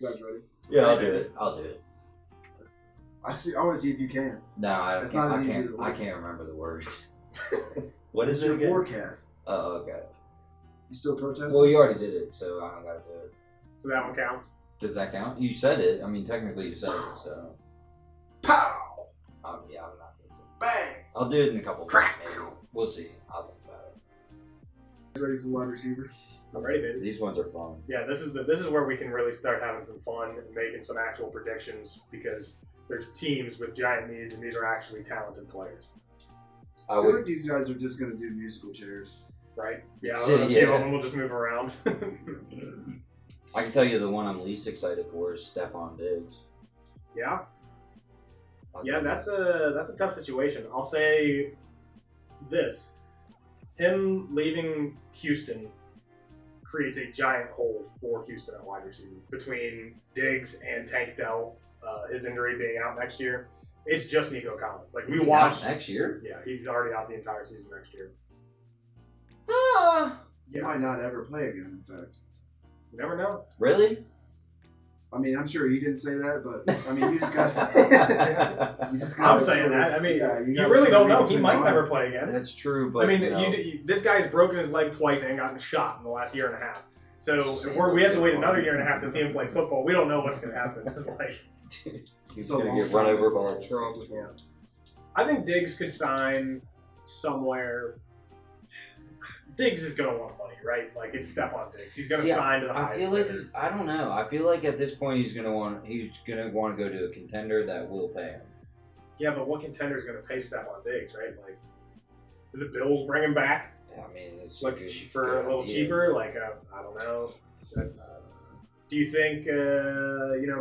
You guys ready? Yeah, I'll do it. I'll do it. I want to see if you can. No, I It's can't. not I as easy can't. as it I looks. can't remember the words. What is It's it your again? forecast. Oh, okay. You still protesting? Well, you already did it, so I don't gotta do it. So that one counts. Does that count? You said it. I mean, technically, you said it. So, Pow! yeah, I'm not gonna do it. Bang! I'll do it in a couple of Crack! minutes, maybe. We'll see. I'll think about it. Ready for wide receiver? I'm ready, baby. These ones are fun. Yeah, this is where we can really start having some fun and making some actual predictions because there's teams with giant needs and these are actually talented players, I I feel would. like these guys are just going to do musical chairs. right? Yeah, So, a few yeah. of them will just move around. I can tell you the one I'm least excited for is Stephon Diggs. Yeah, that's a tough situation. I'll say this: him leaving Houston creates a giant hole for Houston at wide receiver between Diggs and Tank Dell. His injury being out next year, it's just Nico Collins. Like Is we he out watched next year. Yeah, he's already out the entire season next year. He might not ever play again, in fact. You never know. Really? I mean, I'm sure he didn't say that, but I mean, you just got. you just I'm gotta saying sort of- that. I mean, yeah, you gotta really sort don't of know. read He between might the never lines. play again. That's true, but I mean, you know, this guy's broken his leg twice and gotten shot in the last year and a half. So if we have to wait another year and a half to see him play football, we don't know what's going to happen. It's like, he's a gonna long get run time over for by a pro truck. football. I think Diggs could sign somewhere. Diggs is going to want money, right? Like it's Stephon Diggs. He's going to See, sign to the I highest feel like bidder. I don't know. I feel like at this point he's gonna want to go to a contender that will pay him. Yeah, but what contender is going to pay Stephon Diggs, right? Like, do the Bills bring him back? I mean, it's Like good, for good a little idea. cheaper? Like, I don't know. Do you think,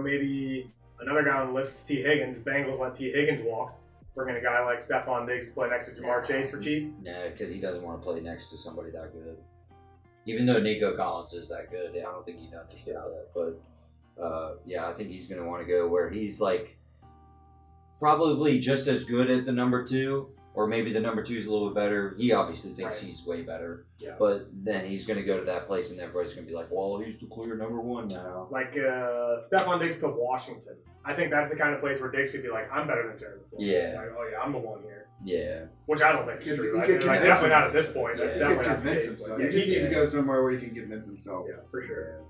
maybe another guy on the list is T. Higgins? Bengals let T. Higgins walk. Bring in a guy like Stephon Diggs to play next to Jamar Chase for cheap. Nah, because he doesn't want to play next to somebody that good. Even though Nico Collins is that good, I don't think he'd understand that. But yeah, I think he's going to want to go where he's like probably just as good as the number two, or maybe the number two is a little bit better. He obviously thinks Right. he's way better. Yeah. But then he's going to go to that place, and everybody's going to be like, "Well, he's the clear number one now." Like Stephon Diggs to Washington. I think that's the kind of place where Diggs could be like, I'm better than Jared. Yeah. Like, oh, yeah, I'm the one here. Yeah. Which I don't think is He true. could Like, convince definitely him. not at this point. That's Yeah. He can definitely not the convince case. himself. But He just needs to yeah, go somewhere where he can convince himself. yeah, for sure.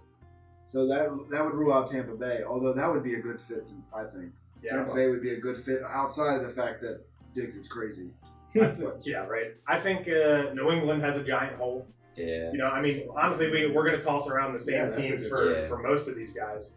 So that would rule out Tampa Bay, although that would be a good fit, I think. Yeah, Tampa Bay would be a good fit outside of the fact that Diggs is crazy. yeah, right. I think New England has a giant hole. Yeah. You know, I mean, honestly, we're going to toss around the same Yeah, that's a teams good- for most of these guys.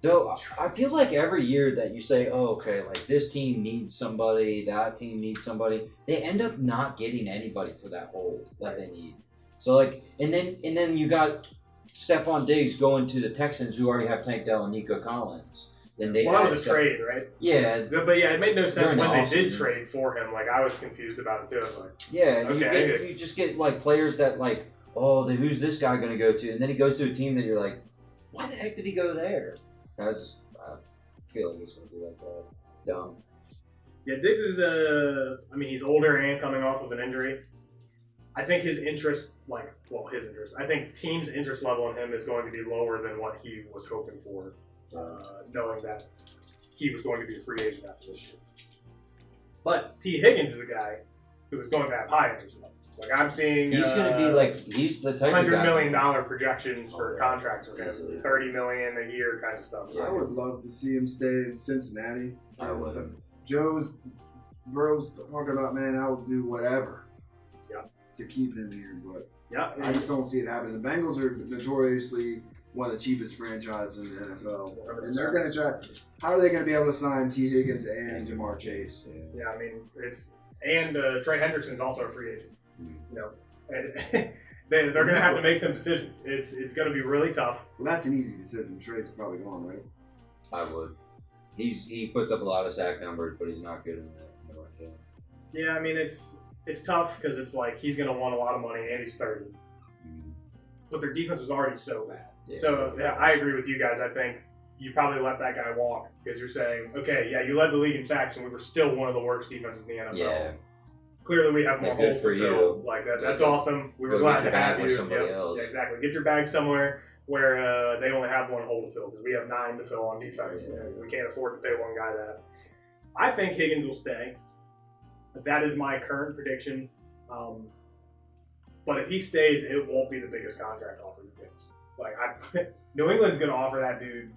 Though I feel like every year that you say, "Oh, okay, like this team needs somebody, that team needs somebody," they end up not getting anybody for that hole that they need. So like, and then you got Stephon Diggs going to the Texans, who already have Tank Dell and Nico Collins. Then they Well, that add was a Steph- trade, right? Yeah, But yeah, it made no sense During the when they did offseason. trade for him. Like, I was confused about it too. I was like, yeah. Okay. You just get like players that like, oh, who's this guy going to go to? And then he goes to a team that you're like, why the heck did he go there? I feel like it's going to be like dumb. yeah, Diggs is, I mean, he's older and coming off of an injury. I think his interest, I think team's interest level in him is going to be lower than what he was hoping for, knowing that he was going to be a free agent after this year. But T. Higgins is a guy who is going to have high interest level. Like, I'm seeing He's going to be like, he's the type of $100 guy. million projections for contracts with him, Easily. $30 million a year kind of stuff. I would love to see him stay in Cincinnati. I would. But Burrow's talking about, man, I will do whatever to keep him here, but Yeah, I just don't see it happening. The Bengals are notoriously one of the cheapest franchises in the NFL. And they're going to try. How are they going to be able to sign T. Higgins and Jamar Chase? yeah. I mean, and Trey Hendrickson's also a free agent. You know, and they're going to have to make some decisions. It's going to be really tough. Well, that's an easy decision. Trey's probably gone, right? I would. He puts up a lot of sack numbers, but he's not good in the run game. Yeah, I mean, it's tough because it's like he's going to want a lot of money and he's 30. But their defense was already so bad. Yeah. So yeah, I agree with you guys. I think you probably let that guy walk because you're saying, okay, yeah, you led the league in sacks and we were still one of the worst defenses in the NFL. Yeah. Clearly, we have more Yeah, good holes for to fill. you. Like that. Yeah, That's go- awesome. We were go glad get to your have bag with you. somebody Yep. else. Yeah, exactly. Get your bag somewhere. where they only have one hole to fill because we have 9 to fill on defense, and we can't afford to pay one guy that. I think Higgins will stay. That is my current prediction. But if he stays, it won't be the biggest contract offer he gets. Like, New England's going to offer that dude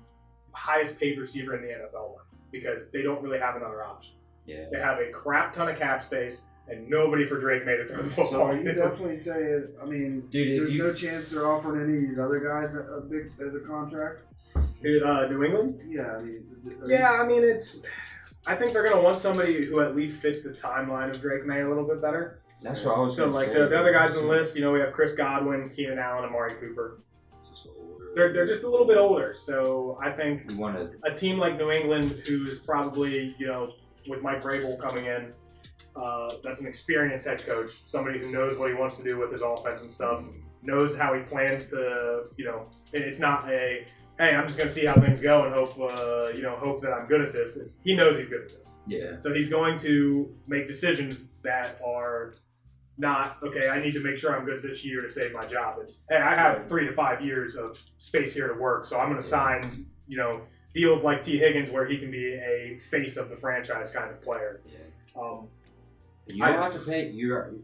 highest paid receiver in the NFL because they don't really have another option. Yeah. They have a crap ton of cap space and nobody for Drake May to throw the football. So you definitely say, I mean, Dude, there's no chance they're offering any of these other guys a big contract. New England? Yeah, I mean, Yeah, I mean, I think they're going to want somebody who at least fits the timeline of Drake May a little bit better. That's what I was So, gonna like, say. the other guys on the list, we have Chris Godwin, Keenan Allen, Amari Cooper. They're just a little bit older. So, I think You want to. a team like New England, who's probably, with Mike Vrabel coming in, that's an experienced head coach, somebody who knows what he wants to do with his offense and stuff, knows how he plans to, it's not a, hey, I'm just going to see how things go and hope that I'm good at this. He knows he's good at this. Yeah. So he's going to make decisions that are not, okay, I need to make sure I'm good this year to save my job. It's, hey, I have 3 to 5 years of space here to work, so I'm going to sign, deals like T. Higgins where he can be a face of the franchise kind of player. Yeah. You don't have to pay.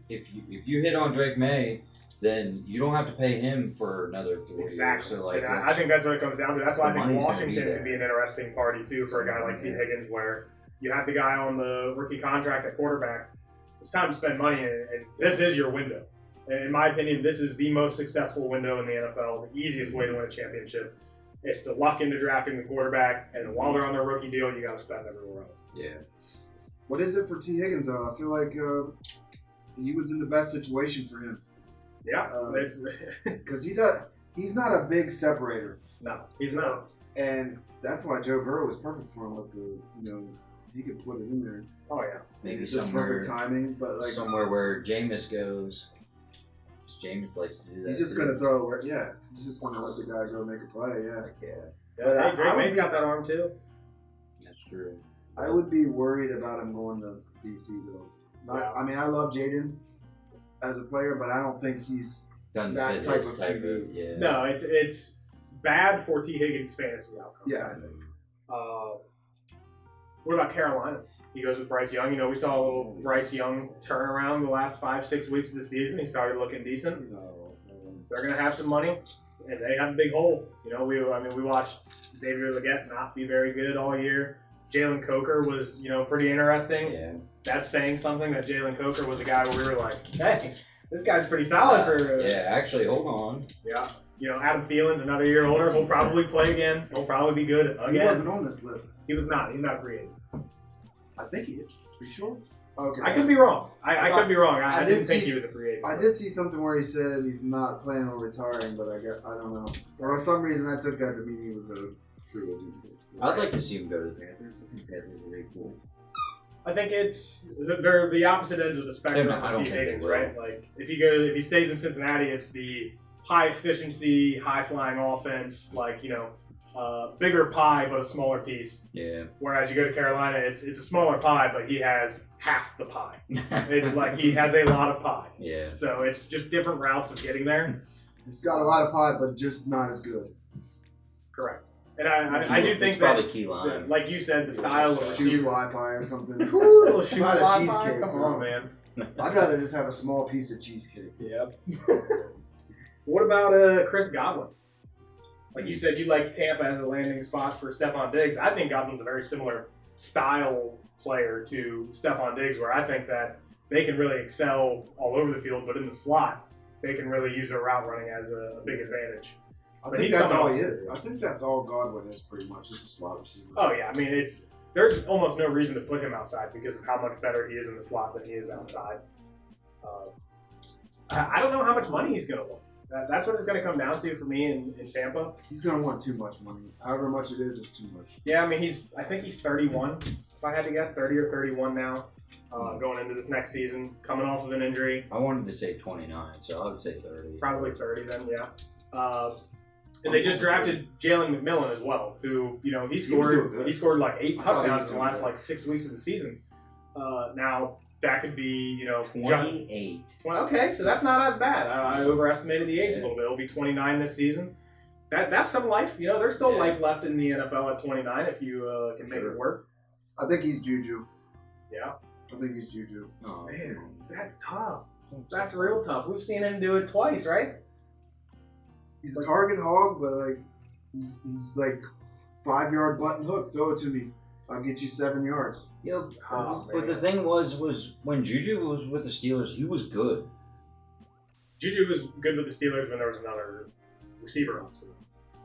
If you hit on Drake May, then you don't have to pay him for another 4 years. Exactly. So like, And I think that's what it comes down to. That's why I the think money's gonna Washington be could be an interesting party too for a guy like T. Higgins, where you have the guy on the rookie contract at quarterback. It's time to spend money, and this is your window. In my opinion, this is the most successful window in the NFL. The easiest way to win a championship is to luck into drafting the quarterback, and then while they're on their rookie deal, you got to spend everywhere else. yeah. What is it for T. Higgins, though? I feel like he was in the best situation for him. Yeah, it's Because he's not a big separator. no, he's not. And that's why Joe Burrow was perfect for him with he could put it in there. Oh yeah, Maybe Just somewhere, perfect timing, but like somewhere where Jameis goes. Jameis likes to do that. he's just too. gonna throw it where, he's just gonna let the guy go make a play, yeah. Yeah, But hey, Drake I would May's be- got that arm too. that's true. I would be worried about him going to DC though. Yeah. I mean, I love Jaden as a player, but I don't think he's Doesn't that fit type his of type QB. of yeah. No, it's bad for T. Higgins' fantasy outcomes. Yeah. I think. What about Carolina? He goes with Bryce Young. We saw a little Bryce Young turnaround the last 5-6 weeks of the season. He started looking decent. They're going to have some money, and they have a big hole. We watched Xavier Legette not be very good all year. Jalen Coker was, pretty interesting. Yeah. That's saying something, that Jalen Coker was a guy where we were like, hey, this guy's pretty solid for. Yeah, actually, hold on. Yeah. Adam Thielen's another year older. He'll probably play again. He'll probably be good again. He wasn't on this list. He was not. He's not a free agent. I think he is. Are you sure? Okay. I could be wrong. I could be wrong. I did didn't think see- he was a free agent. I did see something where he said he's not planning on retiring, but I don't know. For some reason, I took that to mean he was a free agent. I'd like to see him go to the Panthers. I think Panthers are really cool. I think they're the opposite ends of the spectrum They're not- I for don't T. think they Higgins, will. right? Like if he stays in Cincinnati, it's the high efficiency, high flying offense, bigger pie but a smaller piece. Yeah. Whereas you go to Carolina, it's a smaller pie, but he has half the pie. He has a lot of pie. Yeah. So it's just different routes of getting there. He's got a lot of pie, but just not as good. Correct. And I do think it's probably that, key line. like you said, the style of Shoe receiver. fly pie or something. Ooh, little shoe Not a fly cheesecake, pie? Come bro. on, man. I'd rather just have a small piece of cheesecake. Yep. What about Chris Godwin? Like you said, you liked Tampa as a landing spot for Stephon Diggs. I think Godwin's a very similar style player to Stephon Diggs, where I think that they can really excel all over the field, but in the slot, they can really use their route running as a big advantage. I But think he's that's coming all off- he is. I think that's all Godwin is pretty much, just a slot receiver. Oh yeah, I mean there's almost no reason to put him outside because of how much better he is in the slot than he is outside. I don't know how much money he's going to want. That's what it's going to come down to for me in Tampa. He's gonna want too much money. However much it is, it's too much. Yeah, I mean I think he's 31. If I had to guess, 30 or 31 now, going into this next season, coming off of an injury. I wanted to say 29, so I would say 30. Probably 30 then, yeah. And they just drafted Jalen McMillan as well, who he doing scored good. he scored like 8 I thought he touchdowns was in the doing last good. 6 weeks of the season. Now that could be 28. Well, okay, so that's not as bad. I overestimated the age a little bit. He'll be 29 this season. that's some life. You know, there's still Yeah. life left in the NFL at 29 if you can make Sure. it work. I think he's Juju. Yeah. I think he's Juju. Oh, Man, that's tough. That's real tough. We've seen him do it twice, right? He's a target hog, but like he's like 5-yard button hook. Throw it to me. I'll get you 7 yards. Yeah, Oh, but the man. thing was when Juju was with the Steelers, he was good. Juju was good with the Steelers when there was another receiver option.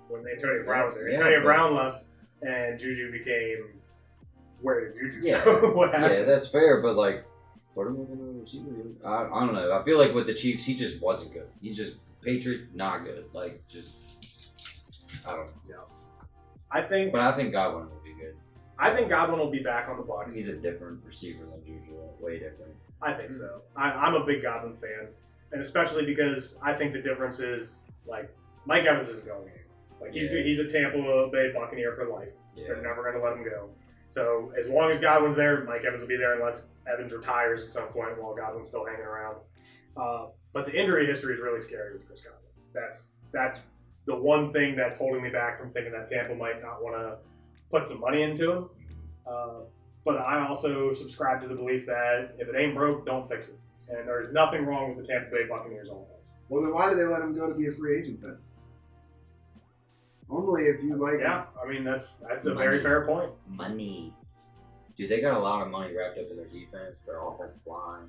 When Antonio Brown was there. Yeah, Antonio but- Brown left, and Juju became. Where did Juju Yeah. go? What happened? Yeah, that's fair, but like, what are we going to receiver? I don't know. I feel like with the Chiefs, he just wasn't good. He's just Patriot, not good. Like, just I don't know. I think Godwin will be good. Godwin will be back on the Bucs. He's a different receiver than Juju, way different. I think so. I'm a big Godwin fan, and especially because I think the difference is like Mike Evans isn't going anywhere. Like he's a Tampa Bay Buccaneer for life. They're Yeah, never going to let him go. So as long as Godwin's there, Mike Evans will be there unless Evans retires at some point while Godwin's still hanging around. But the injury history is really scary with Chris Godwin. That's the one thing that's holding me back from thinking that Tampa might not want to put some money into him. But I also subscribe to the belief that if it ain't broke, don't fix it. And there's nothing wrong with the Tampa Bay Buccaneers offense. Well, then why did they let him go to be a free agent then? Normally, if you like, Yeah, I mean that's a very fair point. money. Dude, they got a lot of money wrapped up in their defense, their offensive line.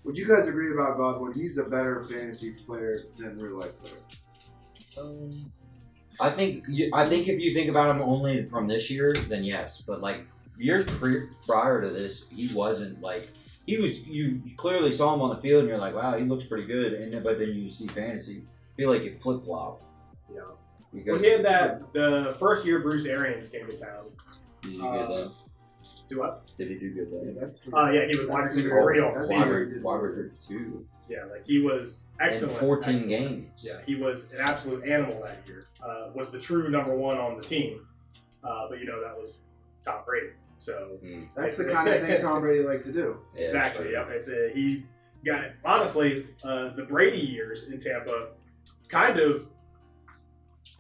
would you guys agree about Godwin? He's a better fantasy player than real life player. I think if you think about him only from this year, then yes. But like years prior to this, he wasn't like he was. You clearly saw him on the field, and you're like, wow, he looks pretty good. And but then you see fantasy, feel like it flip flopped. Yeah. Because Well, he had that the first year Bruce Arians came to town. Did he do good then? Do what? Did he do good Yeah, then? that's Yeah, he was wide that's receiver very- 3 on the that's season. very- Wide receiver 2 Yeah, like he was in excellent. 14 excellent. games. Yeah, he was an absolute animal that year. Was the true number 1 on the team. But that was Tom Brady. So That's the kind of thing Tom Brady liked to do. Yeah, exactly. that's Yep. He got it. Honestly, the Brady years in Tampa kind of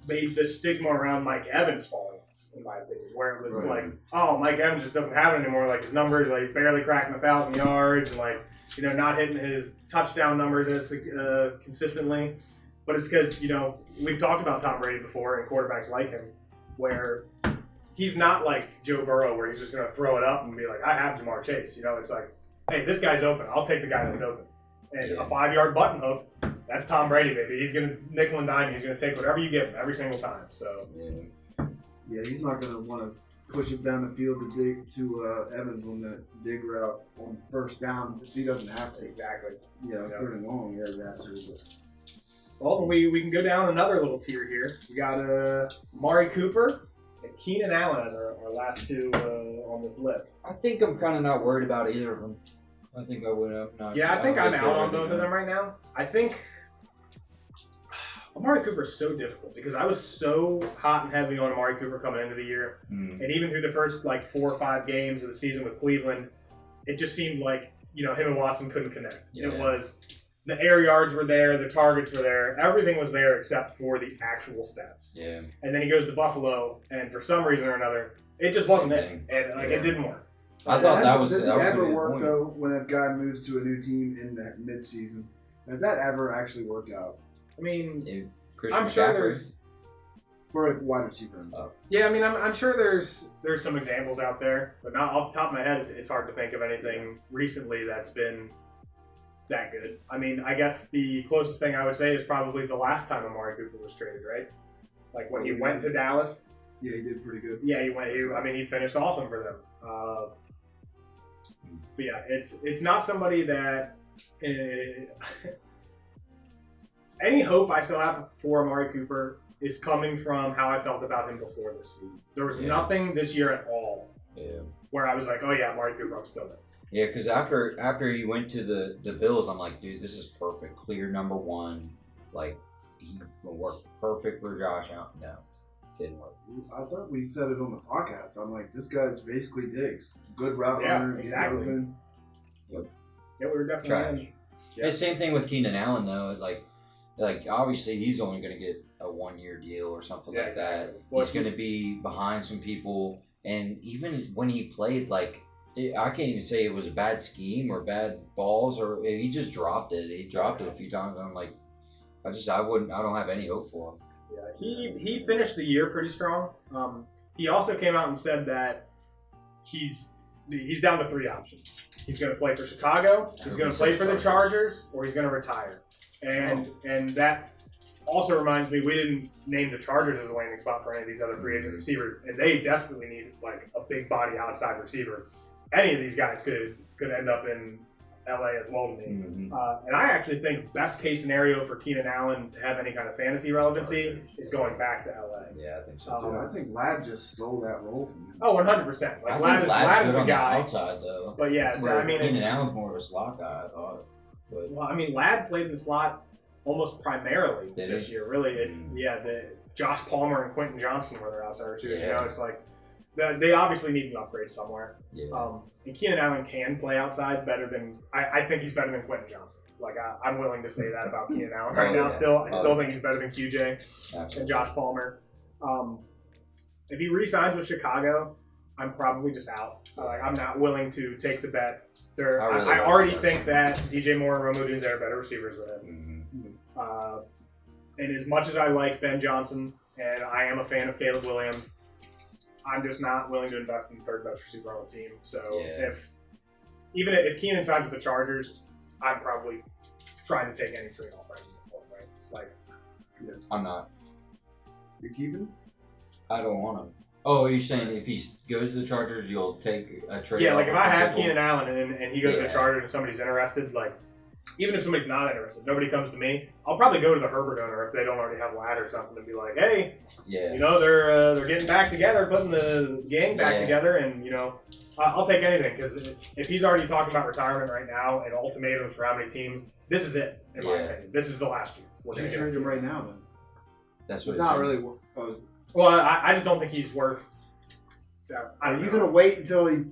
made the stigma around Mike Evans falling off, in my opinion, where it was Right. like, oh, Mike Evans just doesn't have it anymore. Like his numbers, like barely cracking 1,000 yards, and like not hitting his touchdown numbers as consistently. But it's because we've talked about Tom Brady before and quarterbacks like him, where he's not like Joe Burrow, where he's just going to throw it up and be like, I have Jamar Chase. It's like, hey, this guy's open. I'll take the guy that's open. And Yeah. a 5-yard button hook, that's Tom Brady, baby. He's going to nickel and dime. He's going to take whatever you give him every single time. So, Yeah, he's not going to want to push it down the field to dig to Evans on that dig route on first down if he doesn't have to. exactly. Yeah, third and long, yeah, you have to. But Well, we can go down another little tier here. We got Amari Cooper and Keenan Allen as our last 2 on this list. I think I'm kind of not worried about either of them. I think I would have not. Yeah, I think I'm don't out on care both of them right now. I think Amari Cooper is so difficult because I was so hot and heavy on Amari Cooper coming into the year. Mm. And even through the first 4 or 5 games of the season with Cleveland, it just seemed like, him and Watson couldn't connect. Yeah. It was the air yards were there, the targets were there, everything was there except for the actual stats. Yeah. And then he goes to Buffalo, and for some reason or another, it just wasn't it. Same And Yeah. it didn't work. I thought that was. Does that it was ever gonna be the work point. though when a guy moves to a new team in that mid-season? Has that ever actually worked out I mean, Yeah, Christian I'm sure McCaffrey. there's. for a wide receiver? Yeah, I mean, I'm sure there's some examples out there, but not off the top of my head. It's hard to think of anything recently that's been that good. I mean, I guess the closest thing I would say is probably the last time Amari Cooper was traded, right? Like when he went to Dallas. Yeah, he did pretty good. Yeah, he finished awesome for them. But yeah, it's not somebody that any hope I still have for Amari Cooper is coming from how I felt about him before this season. There was Yeah. nothing this year at all Yeah. where I was like, oh yeah, Amari Cooper, I'm still there. Yeah, because after he went to the Bills, I'm like, dude, this is perfect, clear number 1. Like he will work perfect for Josh Allen. No, didn't work. I thought we said it on the podcast. I'm like, this guy's basically Diggs. Good route Yeah, runner. exactly. open. Yeah, we were definitely Trash. in. Yeah. It's the same thing with Keenan Allen though. Like like obviously he's only going to get a 1-year deal or something Yeah, like that. exactly. Well, He's going to be behind some people, and even when he played, like I can't even say it was a bad scheme or bad balls, or he just dropped it. He dropped it a few times. And I'm like, I don't have any hope for him. Yeah, he finished the year pretty strong. He also came out and said that he's down to 3 options. He's going to play for Chicago, he's going to play for the Chargers, or he's going to retire. And that also reminds me, we didn't name the Chargers as a landing spot for any of these other free agent receivers, and they desperately need like a big body outside receiver. Any of these guys could end up in LA as well to me. Mm-hmm. And I actually think best case scenario for Keenan Allen to have any kind of fantasy relevancy is going back to LA. Yeah, I think so. Dude, I think Ladd just stole that role from him. Oh, 100%. Like I Ladd think is Ladd's the good on guy. the outside though. But yeah, so, I mean, Keenan it's, Allen's more of a slot guy, I thought. But well, I mean, Ladd played in the slot almost primarily Did this he? year. Really, it's the Josh Palmer and Quentin Johnson were their outside receivers. Yeah. You know, it's like they obviously need an upgrade somewhere. yeah. And Keenan Allen can play outside better than I think he's better than Quentin Johnson. Like I'm willing to say that about Keenan Allen right now. Yeah. Still, I still think he's better than QJ Absolutely. and Josh Palmer. If he re-signs with Chicago, I'm probably just out. Like I'm not willing to take the bet. I already think that DJ Moore and Rome Odunze are better receivers than him. Mm-hmm. And as much as I like Ben Johnson and I am a fan of Caleb Williams, I'm just not willing to invest in the third best receiver on the team. So Yeah. if Keenan signs with the Chargers, I'm probably trying to take any trade off right now. Like I'm not. You keeping? I don't want him. Oh, are you saying if he goes to the Chargers, you'll take a trade? yeah, off like if of I have people? Keenan Allen and he goes to the Yeah. Chargers and somebody's interested, like even if somebody's not interested, nobody comes to me, I'll probably go to the Herbert owner if they don't already have Ladd or something and be like, hey, Yeah. you know, they're getting back together, putting the gang back Yeah. together, and you know, I'll take anything because if he's already talking about retirement right now and ultimatums for how many teams, this is it in my Yeah. opinion. This is the last year. We're You gonna trade get him right now, then. That's It's what not said. really. well, I just don't think he's worth. Are you gonna wait until he?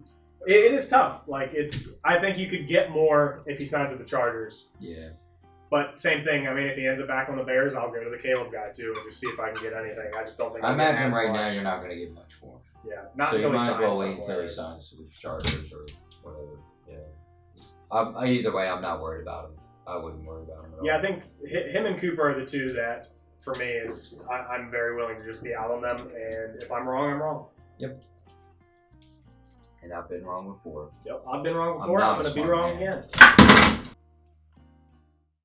It is tough. Like I think you could get more if he signs with the Chargers. Yeah. But same thing. I mean, if he ends up back on the Bears, I'll go to the Caleb guy too and just see if I can get anything. I just don't think. I I'll get imagine as right now much. you're not going to get much for him. Yeah, not So until you he might as signs well wait somewhere. until he signs with the Chargers or whatever. Yeah. Either way, I'm not worried about him. I wouldn't worry about him at all. Yeah, I think him and Cooper are the two that, for me, I'm very willing to just be out on them. And if I'm wrong, I'm wrong. And I've been wrong before. Yep, I've been wrong I'm before. not I'm a going to be smart wrong man. again.